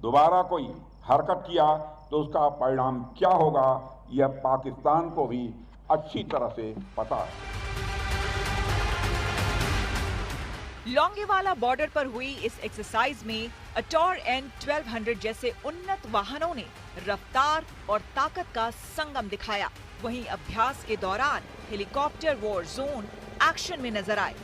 दोबारा कोई हरकत किया तो उसका परिणाम क्या होगा यह पाकिस्तान को भी अच्छी तरह से पता है। लौंगेवाला बॉर्डर पर हुई इस एक्सरसाइज में अटॉर N1200 जैसे उन्नत वाहनों ने रफ्तार और ताकत का संगम दिखाया। वहीं अभ्यास के दौरान हेलीकॉप्टर वॉर जोन एक्शन में नजर आए।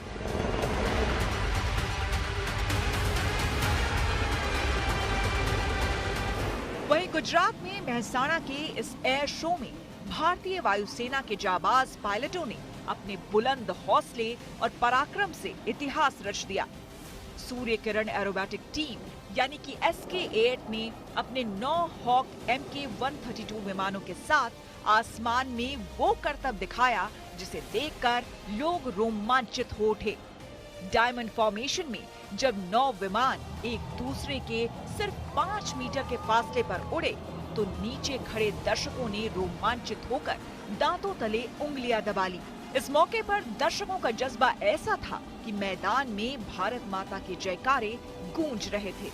वहीं गुजरात में मेहसाणा के इस एयर शो में भारतीय वायुसेना के जाबाज पायलटों ने अपने बुलंद हौसले और पराक्रम से इतिहास रच दिया। सूर्य किरण एरोबैटिक टीम यानी कि SK-8 ने अपने 9 हॉक MK-132 विमानों के साथ आसमान में वो करतब दिखाया जिसे देखकर लोग रोमांचित हो उठे। डायमंड फॉर्मेशन में जब 9 विमान एक दूसरे के सिर्फ 5 मीटर के फासले पर उड़े तो नीचे खड़े दर्शकों ने रोमांचित होकर दांतों तले उंगलियां दबा ली। इस मौके पर दर्शकों का जज्बा ऐसा था कि मैदान में भारत माता के जयकारे गूंज रहे थे।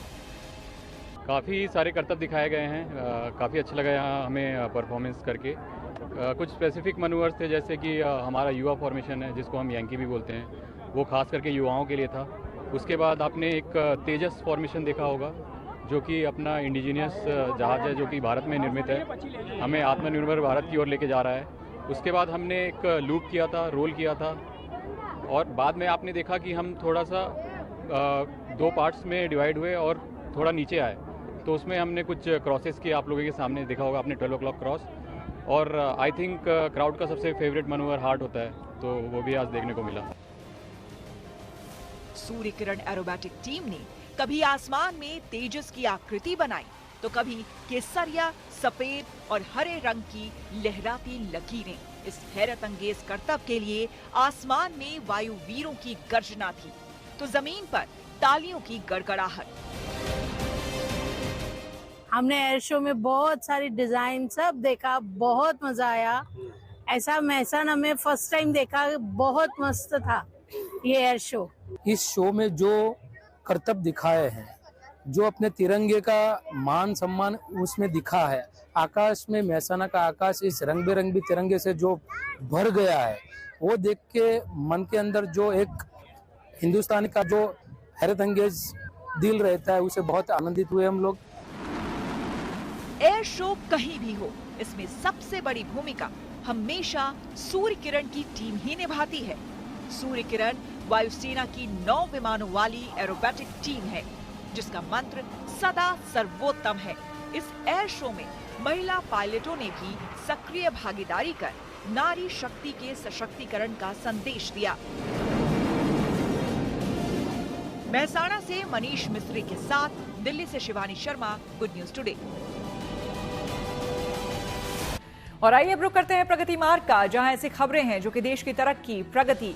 काफ़ी सारे करतब दिखाए गए हैं, काफ़ी अच्छा लगा यहाँ हमें परफॉर्मेंस करके। कुछ स्पेसिफिक मनूवर्स थे जैसे कि हमारा युवा फॉर्मेशन है जिसको हम यंकी भी बोलते हैं, वो खास करके युवाओं के लिए था। उसके बाद आपने एक तेजस फॉर्मेशन देखा होगा जो कि अपना इंडिजीनियस जहाज है जो कि भारत में निर्मित है, हमें आत्मनिर्भर भारत की ओर लेके जा रहा है। उसके बाद हमने एक लूप किया था, रोल किया था और बाद में आपने देखा कि हम थोड़ा सा 2 पार्ट्स में डिवाइड हुए और थोड़ा नीचे आए, तो उसमें हमने कुछ क्रॉसेस किए। आप लोगों के सामने देखा होगा आपने 12 o'clock क्रॉस, और आई थिंक क्राउड का सबसे फेवरेट मनूवर हार्ट होता है, तो वो भी आज देखने को मिला। सूर्य किरण एरोबैटिक टीम ने कभी आसमान में तेजस की आकृति बनाई तो कभी केसरिया, सफेद और हरे रंग की लहराती लकीरें। इस हैरत अंगेज करतब के लिए आसमान में वायु वीरों की गर्जना थी तो जमीन पर तालियों की गड़गड़ाहट। हमने एयर शो में बहुत सारी डिजाइन सब देखा, बहुत मजा आया। ऐसा मेहसाणा में फर्स्ट टाइम देखा, बहुत मस्त था ये एयर शो। इस शो में जो करतब दिखाए हैं जो अपने तिरंगे का मान सम्मान उसमें दिखा है। आकाश में महसाना का आकाश इस रंग बिरंगी तिरंगे से जो भर गया है, वो देख के मन के अंदर जो एक हिंदुस्तानी का जो हैरत अंगेज दिल रहता है, उसे बहुत आनंदित हुए हम लोग। एयर शो कहीं भी हो, इसमें सबसे बड़ी भूमिका हमेशा सूर्य किरण की टीम ही निभाती है। सूर्य किरण वायुसेना की 9 विमानों वाली एरोबेटिक टीम है, जिसका मंत्र सदा सर्वोत्तम है। इस एयर शो में महिला पायलटों ने भी सक्रिय भागीदारी कर नारी शक्ति के सशक्तिकरण का संदेश दिया। महसाणा से मनीष मिस्त्री के साथ दिल्ली से Shivani Sharma, good news today. और आइए अब रुक करते हैं प्रगति मार्ग का, जहां ऐसी खबरें हैं जो कि देश की तरक्की, प्रगति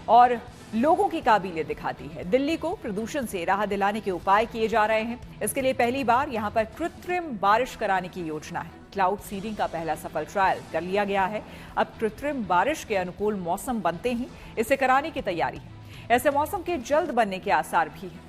और लोगों की काबिलियत दिखाती है। दिल्ली को प्रदूषण से राहत दिलाने के उपाय किए जा रहे हैं। इसके लिए पहली बार यहां पर कृत्रिम बारिश कराने की योजना है। क्लाउड सीडिंग का पहला सफल ट्रायल कर लिया गया है। अब कृत्रिम बारिश के अनुकूल मौसम बनते ही इसे कराने की तैयारी है। ऐसे मौसम के जल्द बनने के आसार भी हैं।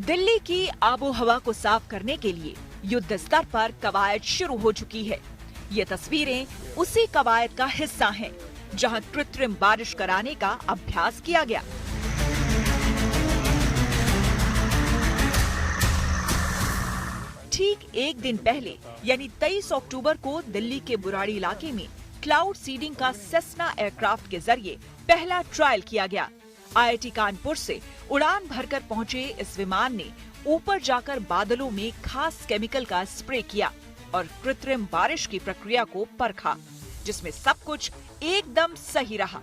दिल्ली की आबोहवा को साफ करने के लिए युद्ध स्तर पर कवायद शुरू हो चुकी है। ये तस्वीरें उसी कवायद का हिस्सा हैं, जहां कृत्रिम बारिश कराने का अभ्यास किया गया। ठीक एक दिन पहले यानी 23 अक्टूबर को दिल्ली के बुराड़ी इलाके में क्लाउड सीडिंग का सेस्ना एयरक्राफ्ट के जरिए पहला ट्रायल किया गया। IIT कानपुर से उड़ान भरकर पहुंचे इस विमान ने ऊपर जाकर बादलों में खास केमिकल का स्प्रे किया और कृत्रिम बारिश की प्रक्रिया को परखा, जिसमें सब कुछ एकदम सही रहा।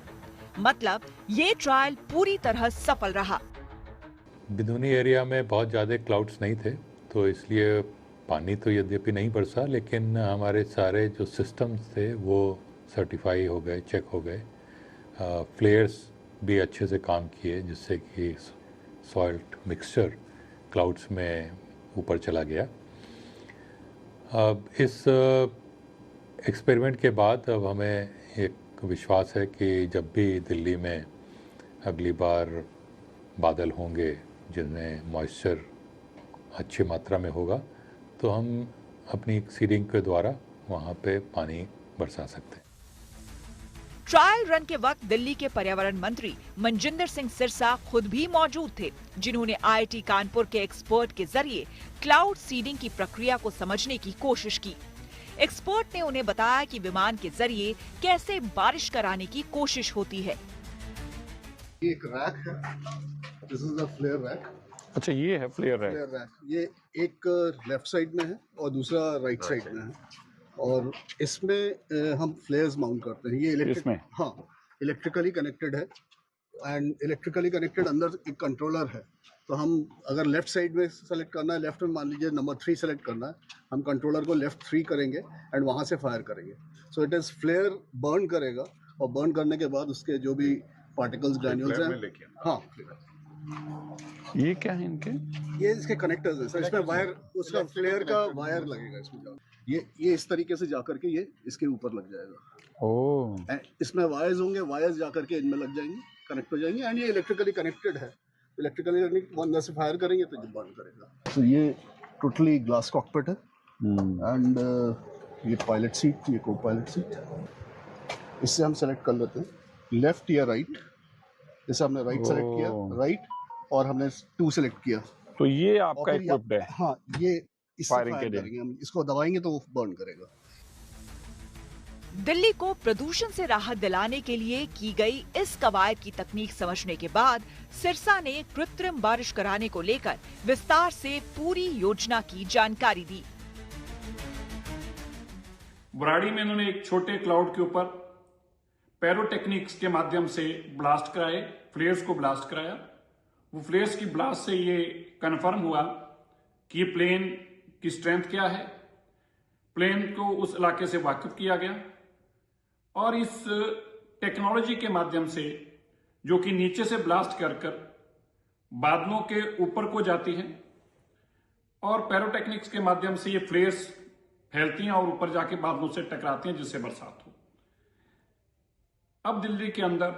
मतलब ये ट्रायल पूरी तरह सफल रहा। बिदुनी एरिया में बहुत ज़्यादा क्लाउड्स नहीं थे, तो इसलिए पानी तो यद्यपि नहीं बरसा, लेकिन हमारे सारे जो सिस्टम्स थे वो सर्टिफाई हो गए, चेक हो गए। फ्लेयर्स भी अच्छे से काम किए, जिससे कि सॉल्ट मिक्सचर क्लाउड्स में ऊपर चला गया। अब इस एक्सपेरिमेंट के बाद अब हमें एक विश्वास है कि जब भी दिल्ली में अगली बार बादल होंगे जिनमें मॉइस्चर अच्छी मात्रा में होगा, तो हम अपनी सीडिंग के द्वारा वहाँ पे पानी बरसा सकते हैं। ट्रायल रन के वक्त दिल्ली के पर्यावरण मंत्री मनजिंदर सिंह सिरसा खुद भी मौजूद थे, जिन्होंने IIT कानपुर के एक्सपर्ट के जरिए क्लाउड सीडिंग की प्रक्रिया को समझने की कोशिश की। एक्सपर्ट ने उन्हें बताया कि विमान के जरिए कैसे बारिश कराने की कोशिश होती है। एक रैक है, this is the flare rack. अच्छा, ये है फ्लेयर रैक। ये एक लेफ्ट साइड में है और दूसरा राइट साइड में है, और इसमें हम फ्लेयर्स माउंट करते हैं। ये इलेक्ट्रिकली कनेक्टेड है एंड इलेक्ट्रिकली कनेक्टेड अंदर एक कंट्रोलर है। तो हम अगर लेफ्ट साइड में सेलेक्ट करना है, लेफ्ट में मान लीजिए नंबर 3 सेलेक्ट करना है, हम कंट्रोलर को लेफ्ट 3 करेंगे एंड वहाँ से फायर करेंगे। So it is flare burn करेगा, और बर्न करने के बाद उसके जो भी पार्टिकल्स ग्रैन्यूल्स हैं, हाँ, ये क्या है इनके? ये इसके कनेक्टर्स हैं सर। इसमें वायर, उसका फ्लेयर का वायर लगेगा इसमें। ये इस तरीके से जाकर के ये इसके ऊपर लग जाएगा। ओह, इसमें वायर्स होंगे, वायर्स जाकर के इनमें लग जाएंगे, कनेक्ट हो जाएंगे, एंड ये इलेक्ट्रिकली कनेक्टेड है। इलेक्ट्रिकली अंदर से फायर करेंगे तो ये बर्न करेगा। तो ये टोटली ग्लास कॉकपिट है एंड ये पायलट सीट, ये को पायलट सीट। इससे हम सेलेक्ट कर लेते हैं लेफ्ट या राइट। जैसे हमने राइट सेलेक्ट किया, राइट, और हमने 2 सेलेक्ट किया, तो ये आपका इक्विप्ड है। हाँ, ये फायरिंग के लिए हम इसको दबाएंगे तो वो बर्न करेगा। दिल्ली को प्रदूषण से राहत दिलाने के लिए की गई इस कवायद की तकनीक समझने के बाद सिरसा ने कृत्रिम बारिश कराने को लेकर विस्तार से पूरी योजना की जानकारी दी। बुराड़ी में इन्होंने एक छोटे क्लाउड के ऊपर पैरोटेक्निक्स के माध्यम से ब्लास्ट कराए, फ्लेयर्स को ब्लास्ट कराया। वो फ्लेयर्स की ब्लास्ट से ये कंफर्म हुआ कि ये प्लेन की स्ट्रेंथ क्या है। प्लेन को उस इलाके से वाकिफ किया गया और इस टेक्नोलॉजी के माध्यम से, जो कि नीचे से ब्लास्ट कर बादलों के ऊपर को जाती है और पैरोटेक्निक्स के माध्यम से ये फ्लेयर्स फैलती हैं और ऊपर जाके बादलों से टकराती हैं, जिससे बरसात हो। अब दिल्ली के अंदर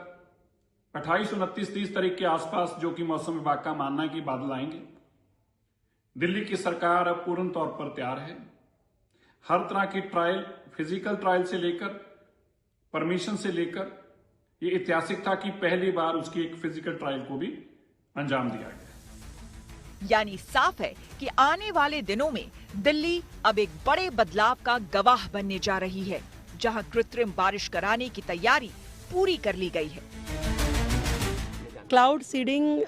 28, 29, 30 तारीख के आसपास, जो कि मौसम विभाग का मानना है कि बादल आएंगे। दिल्ली की सरकार अब पूर्ण तौर पर तैयार है। हर तरह की ट्रायल, फिजिकल ट्रायल से लेकर परमिशन से लेकर, ये ऐतिहासिक था कि पहली बार उसकी एक फिजिकल ट्रायल को भी अंजाम दिया गया। यानी साफ है कि आने वाले दिनों में दिल्ली अब एक बड़े बदलाव का गवाह बनने जा रही है, जहां कृत्रिम बारिश कराने की तैयारी पूरी कर ली गई है। क्लाउड सीडिंग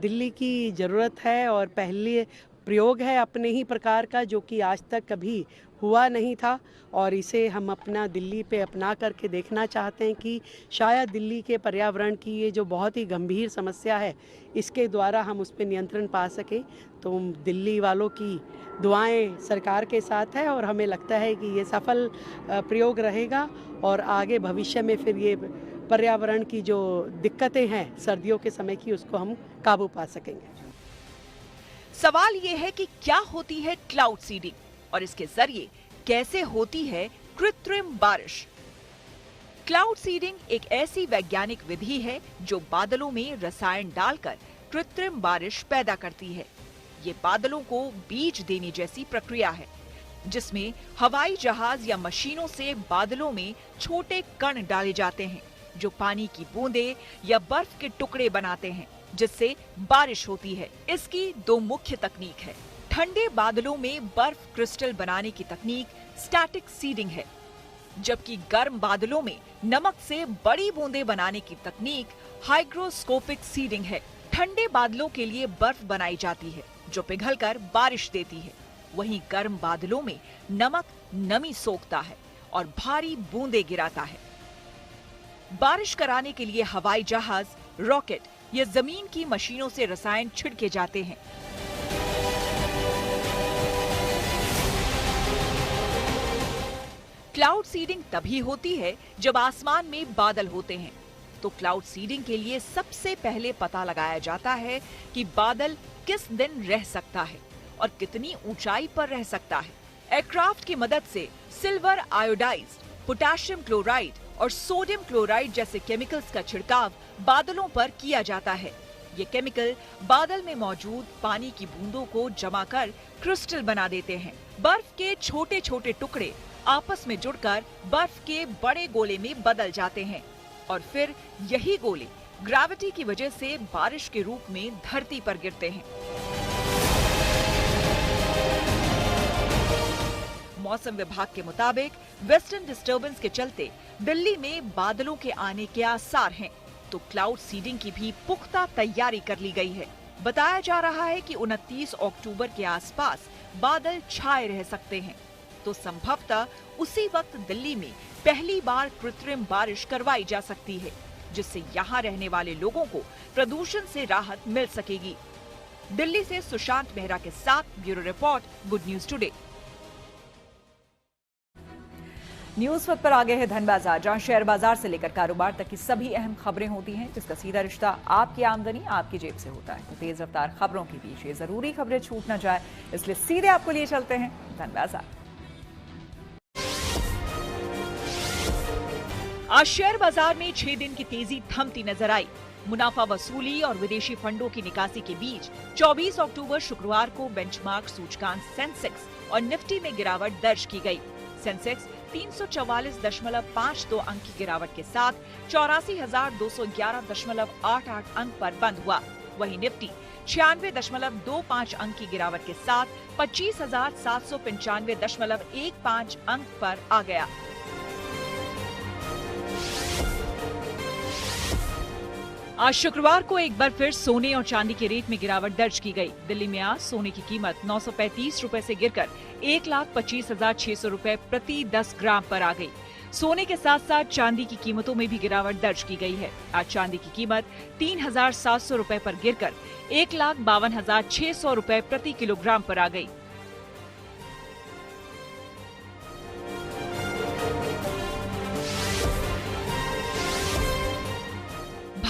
दिल्ली की ज़रूरत है और पहले प्रयोग है अपने ही प्रकार का, जो कि आज तक कभी हुआ नहीं था, और इसे हम अपना दिल्ली पे अपना करके देखना चाहते हैं कि शायद दिल्ली के पर्यावरण की ये जो बहुत ही गंभीर समस्या है, इसके द्वारा हम उस पर नियंत्रण पा सकें। तो दिल्ली वालों की दुआएं सरकार के साथ है और हमें लगता है कि ये सफल प्रयोग रहेगा और आगे भविष्य में फिर ये पर्यावरण की जो दिक्कतें हैं सर्दियों के समय की, उसको हम काबू पा सकेंगे। सवाल ये है कि क्या होती है क्लाउड सीडिंग और इसके जरिए कैसे होती है कृत्रिम बारिश। क्लाउड सीडिंग एक ऐसी वैज्ञानिक विधि है जो बादलों में रसायन डालकर कृत्रिम बारिश पैदा करती है। ये बादलों को बीज देने जैसी प्रक्रिया है, जिसमें हवाई जहाज या मशीनों से बादलों में छोटे कण डाले जाते हैं, जो पानी की बूंदें या बर्फ के टुकड़े बनाते हैं, जिससे बारिश होती है। इसकी दो मुख्य तकनीक है। ठंडे बादलों में बर्फ क्रिस्टल बनाने की तकनीक स्टैटिक सीडिंग है, जबकि गर्म बादलों में नमक से बड़ी बूंदें बनाने की तकनीक हाइग्रोस्कोपिक सीडिंग है। ठंडे बादलों के लिए बर्फ बनाई जाती है जो पिघलकर बारिश देती है, वहीं गर्म बादलों में नमक नमी सोखता है और भारी बूंदें गिराता है। बारिश कराने के लिए हवाई जहाज, रॉकेट या जमीन की मशीनों से रसायन छिड़के जाते हैं। क्लाउड सीडिंग तभी होती है जब आसमान में बादल होते हैं। तो क्लाउड सीडिंग के लिए सबसे पहले पता लगाया जाता है कि बादल किस दिन रह सकता है और कितनी ऊंचाई पर रह सकता है। एयरक्राफ्ट की मदद से सिल्वर आयोडाइज्ड, पोटेशियम क्लोराइड और सोडियम क्लोराइड जैसे केमिकल्स का छिड़काव बादलों पर किया जाता है। ये केमिकल बादल में मौजूद पानी की बूंदों को जमा कर क्रिस्टल बना देते हैं। बर्फ के छोटे छोटे टुकड़े आपस में जुड़कर बर्फ के बड़े गोले में बदल जाते हैं और फिर यही गोले ग्रेविटी की वजह से बारिश के रूप में धरती पर गिरते हैं। मौसम विभाग के मुताबिक वेस्टर्न डिस्टर्बेंस के चलते दिल्ली में बादलों के आने के आसार हैं, तो क्लाउड सीडिंग की भी पुख्ता तैयारी कर ली गई है। बताया जा रहा है कि 29 अक्टूबर के आसपास बादल छाए रह सकते हैं, तो संभवतः उसी वक्त दिल्ली में पहली बार कृत्रिम बारिश करवाई जा सकती है, जिससे यहाँ रहने वाले लोगों को प्रदूषण से राहत मिल सकेगी। दिल्ली से सुशांत मेहरा के साथ bureau report, good news today. News वक्त पर आगे है धन बाजार, जहां शेयर बाजार से लेकर कारोबार तक की सभी अहम खबरें होती हैं, जिसका सीधा रिश्ता आपकी आमदनी आपकी जेब से होता है। तो तेज रफ्तार खबरों के बीच ये जरूरी खबरें छूट न जाए, इसलिए सीधे आपको लिए चलते हैं धन बाजार। आज शेयर बाजार में 6 दिन की तेजी थमती नजर आई। मुनाफा वसूली और विदेशी फंडों की निकासी के बीच 24 अक्टूबर शुक्रवार को बेंचमार्क सूचकांक सेंसेक्स और निफ्टी में गिरावट दर्ज की गई। सेंसेक्स 344.52 अंक की गिरावट के साथ 84,211.88 अंक पर बंद हुआ। वहीं निफ्टी 96.25 अंक की गिरावट के साथ 25,795.15 अंक पर आ गया। आज शुक्रवार को एक बार फिर सोने और चांदी के रेट में गिरावट दर्ज की गई। दिल्ली में आज सोने की कीमत 935 रुपए से गिरकर 1,25,600 रुपए प्रति 10 ग्राम पर आ गई। सोने के साथ साथ चांदी की कीमतों में भी गिरावट दर्ज की गई है। आज चांदी की कीमत 3,700 रुपए पर गिरकर 1,52,600 रुपए प्रति किलोग्राम पर आ गई।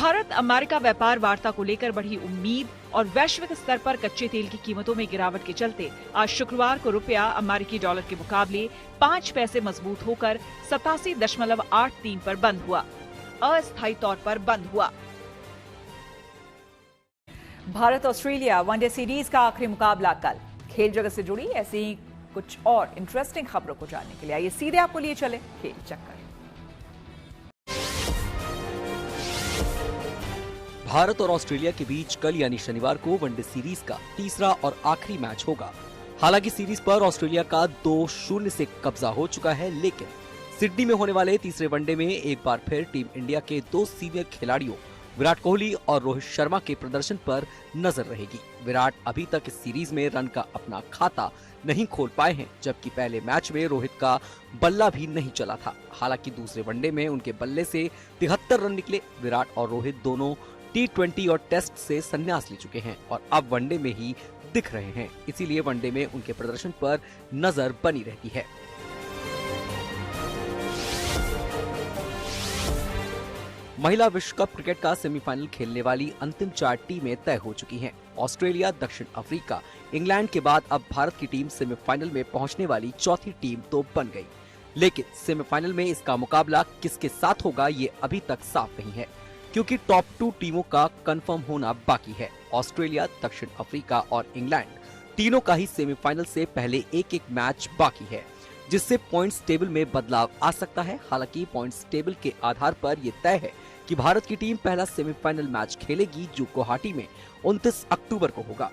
भारत अमेरिका व्यापार वार्ता को लेकर बढ़ी उम्मीद और वैश्विक स्तर पर कच्चे तेल की कीमतों में गिरावट के चलते आज शुक्रवार को रुपया अमेरिकी डॉलर के मुकाबले 5 पैसे मजबूत होकर 87.83 पर बंद हुआ, अस्थायी तौर पर बंद हुआ। भारत ऑस्ट्रेलिया वनडे सीरीज का आखिरी मुकाबला कल। खेल जगत से जुड़ी ऐसी ही कुछ और इंटरेस्टिंग खबरों को जानने के लिए आइए सीधे आपको लिए चले खेल चक्कर। भारत और ऑस्ट्रेलिया के बीच कल यानी शनिवार को वनडे सीरीज का तीसरा और आखिरी मैच होगा। हालांकि सीरीज पर ऑस्ट्रेलिया का 2-0 से कब्जा हो चुका है, लेकिन सिडनी में होने वाले तीसरे वनडे में एक बार फिर टीम इंडिया के 2 सीनियर खिलाड़ियों विराट कोहली और रोहित शर्मा के प्रदर्शन पर नजर रहेगी। विराट अभी तक इस सीरीज में रन का अपना खाता नहीं खोल पाए हैं, जबकि पहले मैच में रोहित का बल्ला भी नहीं चला था। हालांकि दूसरे वनडे में उनके बल्ले से 73 रन निकले। विराट और रोहित दोनों T20 और टेस्ट से संन्यास ले चुके हैं और अब वनडे में ही दिख रहे हैं, इसीलिए वनडे में उनके प्रदर्शन पर नजर बनी रहती है। महिला विश्व कप क्रिकेट का सेमीफाइनल खेलने वाली अंतिम 4 टीमें तय हो चुकी हैं। ऑस्ट्रेलिया, दक्षिण अफ्रीका, इंग्लैंड के बाद अब भारत की टीम सेमीफाइनल में पहुंचने वाली चौथी टीम तो बन गई, लेकिन सेमीफाइनल में इसका मुकाबला किसके साथ होगा ये अभी तक साफ नहीं है, क्योंकि टॉप 2 टीमों का कंफर्म होना बाकी है। ऑस्ट्रेलिया, दक्षिण अफ्रीका और इंग्लैंड तीनों का ही सेमीफाइनल से पहले एक मैच बाकी है, जिससे पॉइंट्स टेबल में बदलाव आ सकता है। हालांकि पॉइंट्स टेबल के आधार पर यह तय है कि भारत की टीम पहला सेमीफाइनल मैच खेलेगी, जो गुवाहाटी में 29 अक्टूबर को होगा।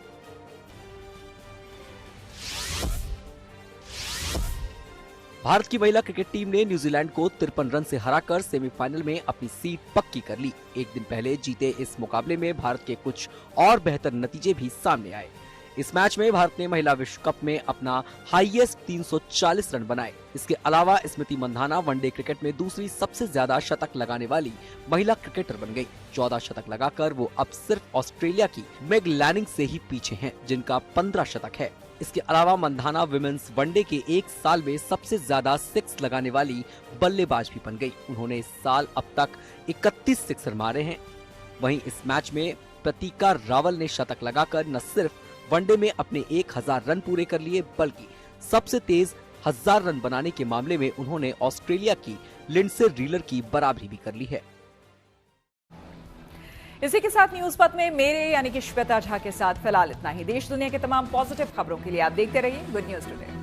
भारत की महिला क्रिकेट टीम ने न्यूजीलैंड को 53 रन से हराकर सेमीफाइनल में अपनी सीट पक्की कर ली। एक दिन पहले जीते इस मुकाबले में भारत के कुछ और बेहतर नतीजे भी सामने आए। इस मैच में भारत ने महिला विश्व कप में अपना हाईएस्ट 340 रन बनाए। इसके अलावा स्मृति मंधाना वनडे क्रिकेट में दूसरी सबसे ज्यादा शतक लगाने वाली महिला क्रिकेटर बन गई। 14 शतक लगाकर वो अब सिर्फ ऑस्ट्रेलिया की मेग लैनिंग से ही पीछे हैं, जिनका 15 शतक है। इसके अलावा मंधाना विमेंस वनडे के एक साल में सबसे ज्यादा 6 लगाने वाली बल्लेबाज भी बन गई। उन्होंने इस साल अब तक 31 सिक्सर मारे हैं। वहीं इस मैच में प्रतीका रावल ने शतक लगाकर न सिर्फ वनडे में अपने 1000 रन पूरे कर लिए, बल्कि सबसे तेज 1000 रन बनाने के मामले में उन्होंने ऑस्ट्रेलिया की लिंडसे रीलर की बराबरी भी कर ली है। इसी के साथ न्यूज पथ में मेरे यानी कि श्वेता झा के साथ फिलहाल इतना ही। देश दुनिया के तमाम पॉजिटिव खबरों के लिए आप देखते रहिए गुड न्यूज टुडे।